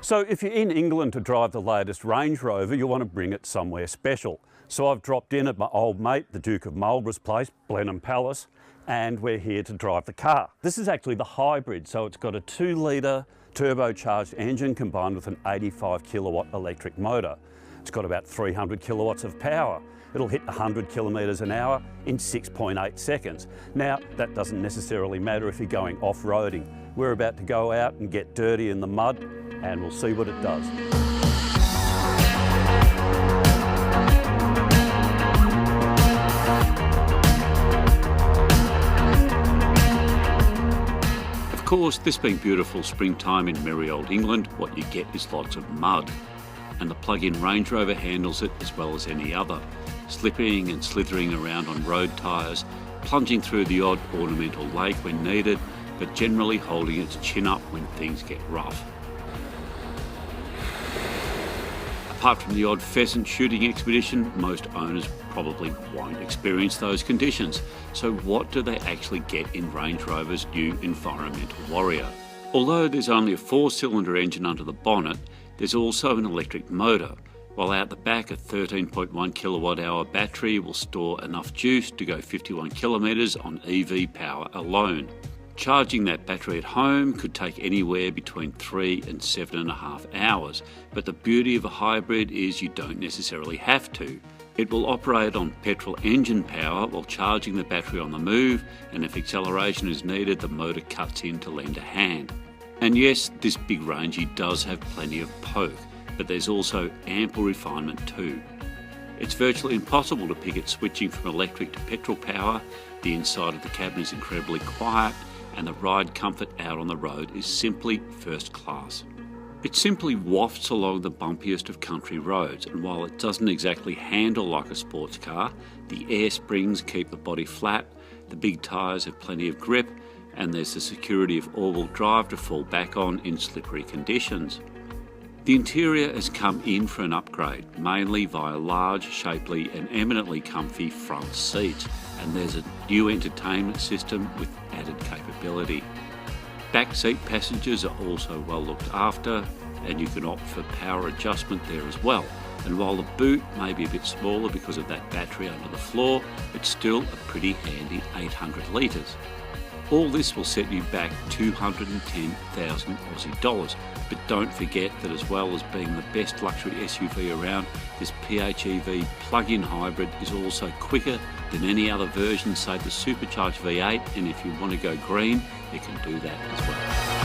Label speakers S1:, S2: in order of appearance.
S1: So if you're in England to drive the latest Range Rover, you want to bring it somewhere special. So I've dropped in at my old mate, the Duke of Marlborough's place, Blenheim Palace, and we're here to drive the car. This is actually the hybrid, so it's got a 2-litre turbocharged engine combined with an 85 kilowatt electric motor. It's got about 300 kilowatts of power. It'll hit 100 kilometres an hour in 6.8 seconds. Now, that doesn't necessarily matter if you're going off-roading. We're about to go out and get dirty in the mud, and we'll see what it does.
S2: Of course, this being beautiful springtime in merry old England, what you get is lots of mud. And the plug-in Range Rover handles it as well as any other, slipping and slithering around on road tyres, plunging through the odd ornamental lake when needed, but generally holding its chin up when things get rough. Apart from the odd pheasant shooting expedition, most owners probably won't experience those conditions. So what do they actually get in Range Rover's new Environmental Warrior? Although there's only a 4-cylinder engine under the bonnet, there's also an electric motor, while out the back a 13.1 kilowatt hour battery will store enough juice to go 51 kilometres on EV power alone. Charging that battery at home could take anywhere between 3 and 7.5 hours, but the beauty of a hybrid is you don't necessarily have to. It will operate on petrol engine power while charging the battery on the move, and if acceleration is needed, the motor cuts in to lend a hand. And yes, this big Rangey does have plenty of poke, but there's also ample refinement too. It's virtually impossible to pick it switching from electric to petrol power, the inside of the cabin is incredibly quiet, and the ride comfort out on the road is simply first class. It simply wafts along the bumpiest of country roads, and while it doesn't exactly handle like a sports car, the air springs keep the body flat, the big tyres have plenty of grip, and there's the security of all-wheel drive to fall back on in slippery conditions. The interior has come in for an upgrade, mainly via large, shapely and eminently comfy front seats, and there's a new entertainment system with added capability. Backseat passengers are also well looked after, and you can opt for power adjustment there as well. And while the boot may be a bit smaller because of that battery under the floor, it's still a pretty handy 800 litres. All this will set you back 210,000 Aussie dollars. But don't forget that as well as being the best luxury SUV around, this PHEV plug-in hybrid is also quicker than any other version, say the supercharged V8, and if you want to go green, you can do that as well.